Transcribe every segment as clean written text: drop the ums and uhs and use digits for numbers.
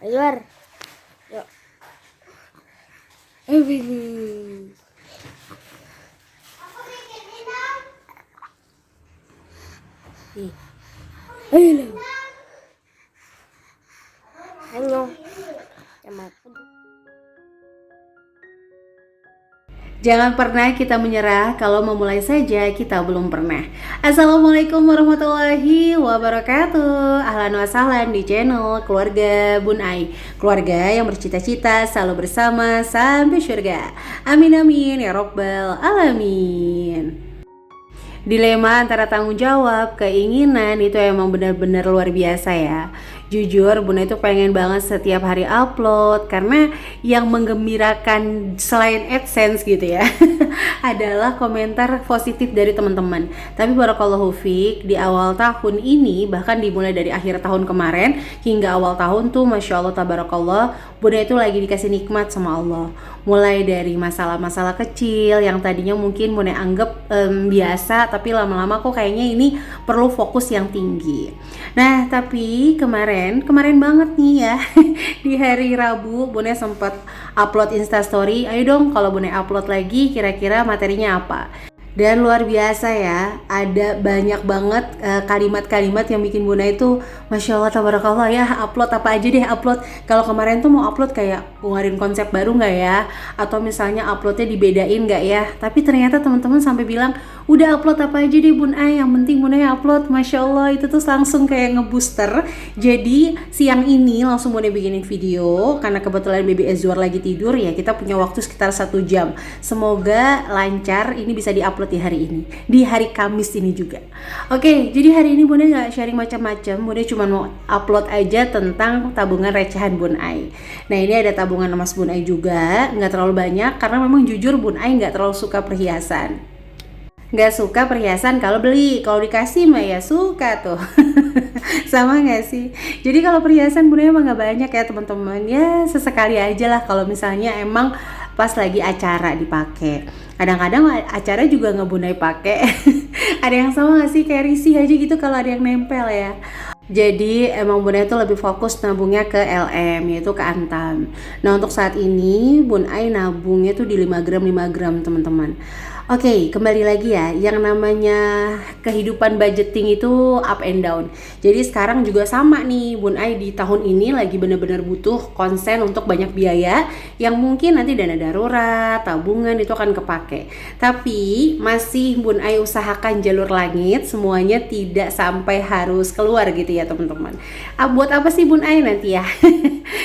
Keluar. Yuk. Wih. Ih. Ayo. Ayo. Jangan pernah kita menyerah, kalau memulai saja kita belum pernah. Assalamualaikum warahmatullahi wabarakatuh. Ahlan wa sahlan di channel Keluarga Bun Ai. Keluarga yang bercita-cita selalu bersama sampai surga. Amin amin ya robbal alamin. Dilema antara tanggung jawab, keinginan itu emang benar-benar luar biasa ya. Jujur Bunda itu pengen banget setiap hari upload, karena yang menggembirakan selain AdSense gitu ya adalah komentar positif dari teman-teman. Tapi barakallahu fiik, di awal tahun ini, bahkan dimulai dari akhir tahun kemarin hingga awal tahun tuh Masya Allah tabarakallah, Bunda itu lagi dikasih nikmat sama Allah. Mulai dari masalah-masalah kecil yang tadinya mungkin Bunda anggap biasa, tapi lama-lama kok kayaknya ini perlu fokus yang tinggi. Nah tapi kemarin banget nih ya di hari Rabu Bunda sempat upload instastory. Ayo dong kalau Bunda upload lagi kira-kira materinya apa. Dan luar biasa ya, ada banyak banget kalimat-kalimat yang bikin Bunda itu Masya Allah tabarakallah ya, upload apa aja deh upload. Kalau kemarin tuh mau upload kayak ngeluarin konsep baru nggak ya, atau misalnya uploadnya dibedain nggak ya. Tapi ternyata teman-teman sampai bilang udah upload apa aja deh Bun Ai, yang penting Bunda ya upload. Masya Allah itu tuh langsung kayak ngebooster. Jadi siang ini langsung Bunda bikinin video, karena kebetulan Baby Azwar lagi tidur ya, kita punya waktu sekitar 1 jam. Semoga lancar, ini bisa diupload di hari ini, di hari Kamis ini juga. Oke, jadi hari ini Bunda nggak sharing macam-macam, Bunda cuma mau upload aja tentang tabungan recehan Bun Ai. Nah ini ada tabungan emas Bun Ai juga, nggak terlalu banyak karena memang jujur Bun Ai nggak terlalu suka perhiasan. Nggak suka perhiasan kalau beli, kalau dikasih mah ya suka tuh. Sama nggak sih? Jadi kalau perhiasan Bunda emang nggak banyak ya teman-teman, ya sesekali aja lah kalau misalnya emang pas lagi acara dipakai. Kadang-kadang acara juga nggak Bunda pakai. Ada yang sama nggak sih, kayak risih aja gitu kalau ada yang nempel ya. Jadi emang Bunda itu lebih fokus nabungnya ke LM, yaitu ke Antam. Nah untuk saat ini Bun Ai nabungnya tuh di 5 gram teman-teman. Oke, kembali lagi ya, yang namanya kehidupan budgeting itu up and down. Jadi sekarang juga sama nih, Bun Ai di tahun ini lagi benar-benar butuh konsen untuk banyak biaya yang mungkin nanti dana darurat, tabungan itu akan kepake. Tapi masih Bun Ai usahakan jalur langit, semuanya tidak sampai harus keluar gitu ya teman-teman. Buat apa sih Bun Ai nanti ya?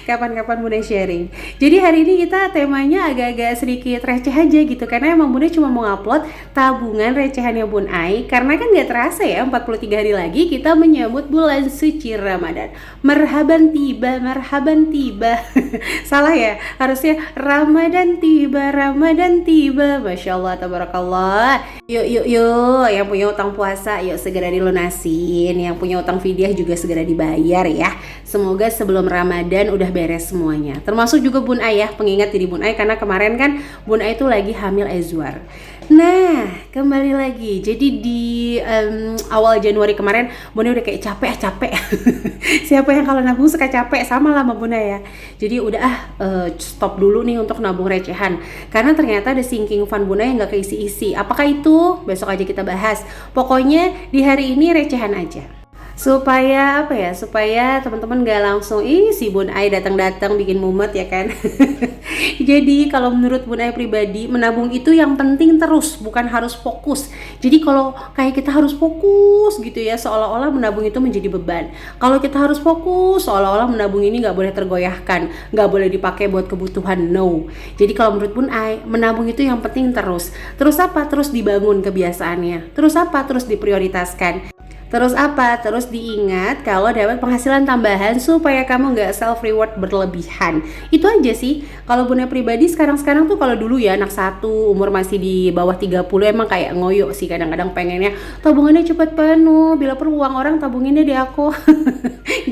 Kapan-kapan Bunda sharing. Jadi hari ini kita temanya agak-agak sedikit receh aja gitu, karena emang Bunda cuma mau upload tabungan recehannya Bun Ai, karena kan gak terasa ya 43 hari lagi kita menyambut bulan suci Ramadan. Marhaban tiba salah ya, harusnya Ramadan tiba, Masya Allah tabarakallah. Yuk yang punya utang puasa yuk segera dilunasin, yang punya utang fidyah juga segera dibayar ya. Semoga sebelum Ramadan udah beres semuanya, termasuk juga Bun Ai ya, pengingat diri Bun Ai karena kemarin kan Bun Ai itu lagi hamil Azwar. Nah kembali lagi, jadi di awal Januari kemarin Bunda udah kayak capek siapa yang kalau nabung suka capek, sama lah sama Bunda ya. Jadi udah stop dulu nih untuk nabung recehan, karena ternyata ada sinking fund Bunda yang gak keisi-isi. Apakah itu? Besok aja kita bahas. Pokoknya di hari ini recehan aja, supaya apa ya, supaya teman-teman gak langsung si Bun Ai datang-datang bikin mumet ya kan. Jadi kalau menurut Bun Ai pribadi, menabung itu yang penting terus, bukan harus fokus. Jadi kalau kayak kita harus fokus gitu ya, seolah-olah menabung itu menjadi beban. Kalau kita harus fokus, seolah-olah menabung ini gak boleh tergoyahkan, gak boleh dipakai buat kebutuhan. No. Jadi kalau menurut Bun Ai, menabung itu yang penting terus. Terus apa? Terus dibangun kebiasaannya. Terus apa? Terus diprioritaskan. Terus apa? Terus diingat kalau dapat penghasilan tambahan supaya kamu nggak self reward berlebihan. Itu aja sih. Kalau Bunda pribadi sekarang tuh, kalau dulu ya anak 1 umur masih di bawah 30 emang kayak ngoyo sih, kadang-kadang pengennya tabungannya cepat penuh, bila perlu uang orang tabunginnya di aku.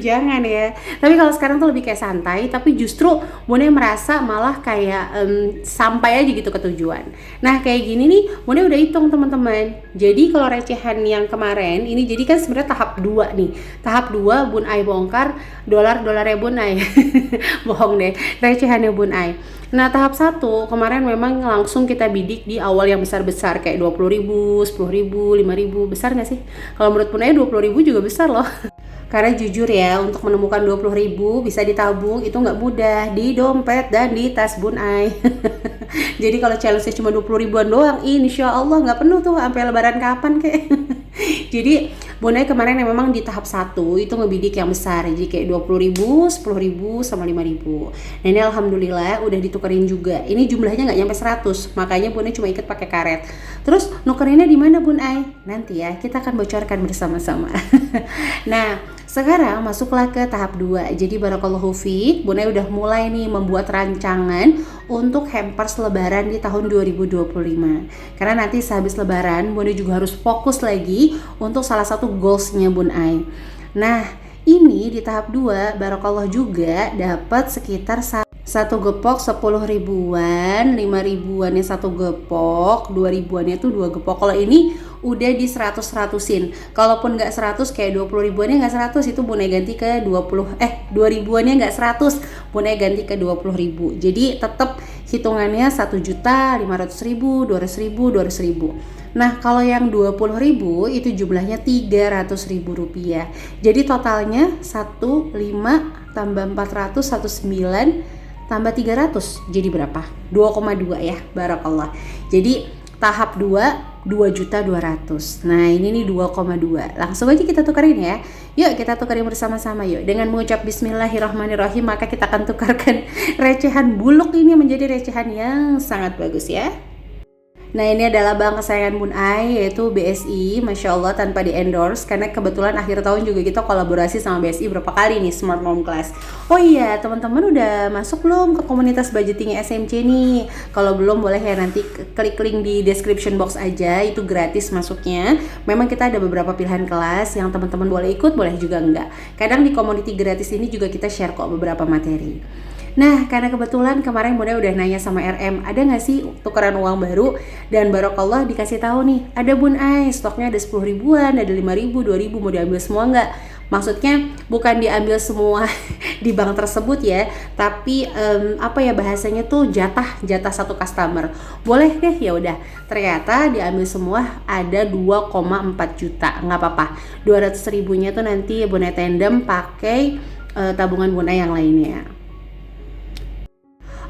Jangan ya. Tapi kalau sekarang tuh lebih kayak santai, tapi justru Bunda merasa malah kayak sampai aja gitu ke tujuan. Nah kayak gini nih Bunda udah hitung teman-teman. Jadi kalau recehan yang kemarin ini, jadi kan sebenarnya tahap 2 nih. Tahap 2 Bun Ai bongkar dolarnya Bun Ai. Bohong deh, recehannya Bun Ai. Nah, tahap 1 kemarin memang langsung kita bidik di awal yang besar-besar kayak 20.000, 10.000, 5.000. Besar nggak sih? Kalau menurut Bun Ai 20.000 juga besar loh. Karena jujur ya, untuk menemukan 20.000 bisa ditabung itu nggak mudah di dompet dan di tas Bun Ai. Jadi kalau challenge-nya cuma 20 ribuan doang, insya Allah nggak penuh tuh sampai lebaran kapan kek. Jadi Bun Ai kemarin yang memang di tahap 1 itu ngebidik yang besar, jadi kayak 20.000, 10.000, sama 5.000. Nah ini alhamdulillah udah ditukerin juga. Ini jumlahnya nggak nyampe 100, makanya Bun Ai cuma ikat pakai karet. Terus nukerinnya di mana Bun Ai? Nanti ya kita akan bocorkan bersama-sama. Nah sekarang masuklah ke tahap 2. Jadi barakallahu fiik, Bun Ai udah mulai nih membuat rancangan untuk hampers lebaran di tahun 2025. Karena nanti sehabis lebaran Bun Ai juga harus fokus lagi untuk salah satu goalsnya Bun Ai. Nah ini di tahap 2 barakallah juga dapat sekitar satu gepok 10 ribuan, 5 ribuannya satu gepok, 2 ribuannya tuh 2 gepok. Kalau ini udah di 100-100in. Kalaupun nggak 100 kayak 20 ribuannya nggak 100, itu Bun Ai ganti ke 2 ribuannya nggak 100, Bun Ai ganti ke 20 ribu. Jadi tetap hitungannya 1.500.000, 200.000. Nah kalau yang 20 ribu itu jumlahnya 300.000 rupiah. Jadi totalnya 15 tambah 400, 19 tambah 300 jadi berapa? 2,2 ya, barakallah. Jadi tahap 2 2.200.000. Nah ini nih 2,2. Langsung aja kita tukarin ya. Yuk kita tukarin bersama-sama yuk. Dengan mengucap bismillahirrahmanirrahim, maka kita akan tukarkan recehan buluk ini menjadi recehan yang sangat bagus ya. Nah ini adalah bank kesayangan Bun Ai, yaitu BSI. Masya Allah tanpa di endorse, karena kebetulan akhir tahun juga kita kolaborasi sama BSI berapa kali nih, Smart Mom Class. Oh iya teman-teman, udah masuk belum ke komunitas budgetingnya SMC nih? Kalau belum boleh ya nanti klik link di description box aja, itu gratis masuknya. Memang kita ada beberapa pilihan kelas yang teman-teman boleh ikut, boleh juga enggak. Kadang di community gratis ini juga kita share kok beberapa materi. Nah karena kebetulan kemarin Bun Ai udah nanya sama RM, ada gak sih tukeran uang baru? Dan barokallah dikasih tahu nih, ada Bun Ai, stoknya ada 10 ribuan, ada 5 ribu, 2 ribu, mau diambil semua nggak? Maksudnya bukan diambil semua di bank tersebut ya, tapi bahasanya tuh jatah satu customer. Boleh deh, ya udah. Ternyata diambil semua ada 2,4 juta, nggak apa-apa. 200 ribunya tuh nanti Bun Ai tandem pakai tabungan Bun Ai yang lainnya.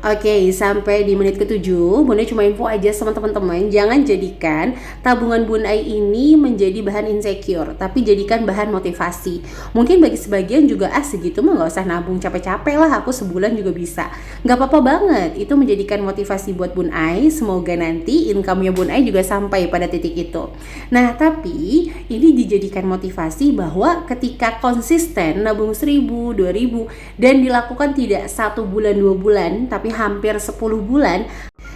Oke, sampai di menit ke-7 Bun Ai cuma info aja sama teman-teman, jangan jadikan tabungan Bun Ai ini menjadi bahan insecure, tapi jadikan bahan motivasi. Mungkin bagi sebagian juga segitu mah gak usah nabung capek-capek lah, aku sebulan juga bisa. Gak apa-apa banget, itu menjadikan motivasi buat Bun Ai. Semoga nanti income-nya Bun Ai juga sampai pada titik itu. Nah tapi ini dijadikan motivasi bahwa ketika konsisten nabung 1.000, 2.000 dan dilakukan tidak 1 bulan 2 bulan tapi hampir 10 bulan,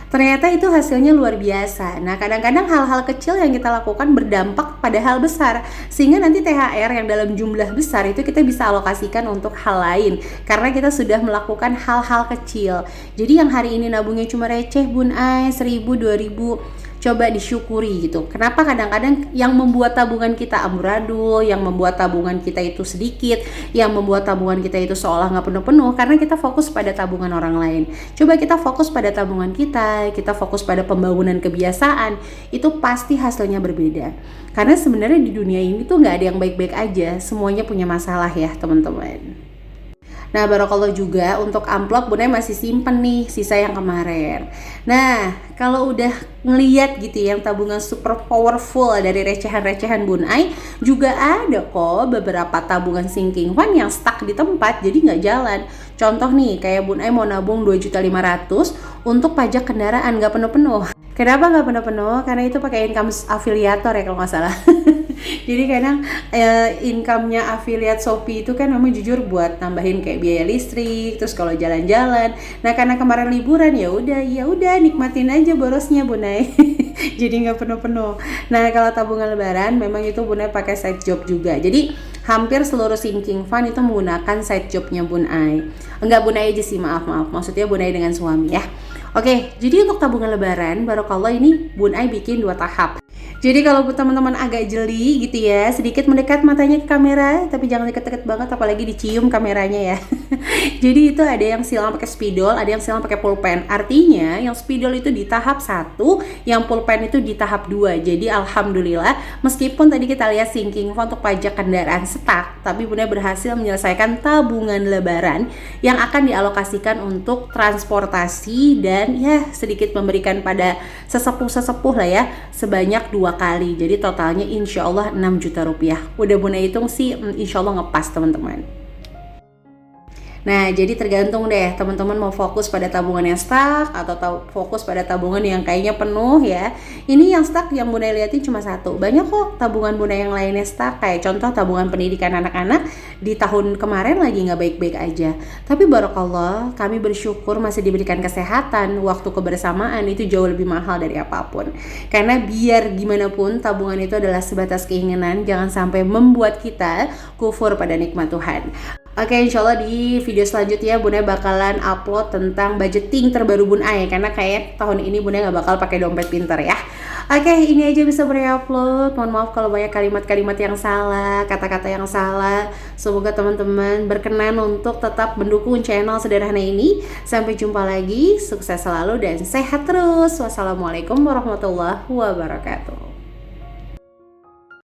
ternyata itu hasilnya luar biasa. Nah kadang-kadang hal-hal kecil yang kita lakukan berdampak pada hal besar, sehingga nanti THR yang dalam jumlah besar itu kita bisa alokasikan untuk hal lain, karena kita sudah melakukan hal-hal kecil. Jadi yang hari ini nabungnya cuma receh Bun Ai 1.000, 2.000, coba disyukuri gitu. Kenapa kadang-kadang yang membuat tabungan kita amburadul, yang membuat tabungan kita itu sedikit, yang membuat tabungan kita itu seolah nggak penuh-penuh, karena kita fokus pada tabungan orang lain. Coba kita fokus pada tabungan kita fokus pada pembangunan kebiasaan, itu pasti hasilnya berbeda. Karena sebenarnya di dunia ini tuh nggak ada yang baik-baik aja, semuanya punya masalah ya teman-teman. Nah barakallah juga untuk amplop Bun Ai masih simpen nih sisa yang kemarin. Nah kalau udah ngeliat gitu yang tabungan super powerful dari recehan-recehan Bun Ai, juga ada kok beberapa tabungan sinking fund yang stuck di tempat jadi nggak jalan. Contoh nih kayak Bun Ai mau nabung 2.500.000 untuk pajak kendaraan, nggak penuh-penuh. Kenapa nggak penuh-penuh? Karena itu pakai income afiliator ya kalau nggak salah. Jadi kadang income-nya affiliate Shopee itu kan memang jujur buat tambahin kayak biaya listrik, terus kalau jalan-jalan. Nah karena kemarin liburan ya udah nikmatin aja borosnya Bun Ai. Jadi nggak penuh-penuh. Nah kalau tabungan lebaran memang itu Bun Ai pakai side job juga. Jadi hampir seluruh sinking fund itu menggunakan side jobnya Bun Ai. Enggak Bun Ai aja sih, maaf. Maksudnya Bun Ai dengan suami ya. Oke, jadi untuk tabungan lebaran, barokallah ini Bun Ai bikin 2 tahap. Jadi kalau teman-teman agak jeli gitu ya, sedikit mendekat matanya ke kamera, tapi jangan deket-deket banget apalagi dicium kameranya ya. Jadi itu ada yang silang pakai spidol, ada yang silang pakai pulpen. Artinya yang spidol itu di tahap 1, yang pulpen itu di tahap 2. Jadi alhamdulillah meskipun tadi kita lihat sinking fund untuk pajak kendaraan stuck, tapi Bunda berhasil menyelesaikan tabungan lebaran yang akan dialokasikan untuk transportasi dan ya sedikit memberikan pada sesepuh-sesepuh lah ya, sebanyak 2 kali. Jadi totalnya insya Allah 6 juta rupiah. Udah Bunda hitung sih insya Allah ngepas teman-teman. Nah, jadi tergantung deh teman-teman mau fokus pada tabungan yang stuck atau fokus pada tabungan yang kayaknya penuh ya. Ini yang stuck yang Bunda liatin cuma satu. Banyak kok tabungan Bunda yang lainnya stuck, kayak contoh tabungan pendidikan anak-anak di tahun kemarin lagi nggak baik-baik aja. Tapi barakallah, kami bersyukur masih diberikan kesehatan, waktu kebersamaan itu jauh lebih mahal dari apapun. Karena biar gimana pun tabungan itu adalah sebatas keinginan, jangan sampai membuat kita kufur pada nikmat Tuhan. Oke, insya Allah di video selanjutnya Bunda bakalan upload tentang budgeting terbaru Bun Ai, karena kayak tahun ini Bunda gak bakal pakai dompet pintar ya. Oke, ini aja bisa Bunda upload. Mohon maaf kalau banyak kalimat-kalimat yang salah, kata-kata yang salah. Semoga teman-teman berkenan untuk tetap mendukung channel sederhana ini. Sampai jumpa lagi, sukses selalu dan sehat terus. Wassalamualaikum warahmatullahi wabarakatuh.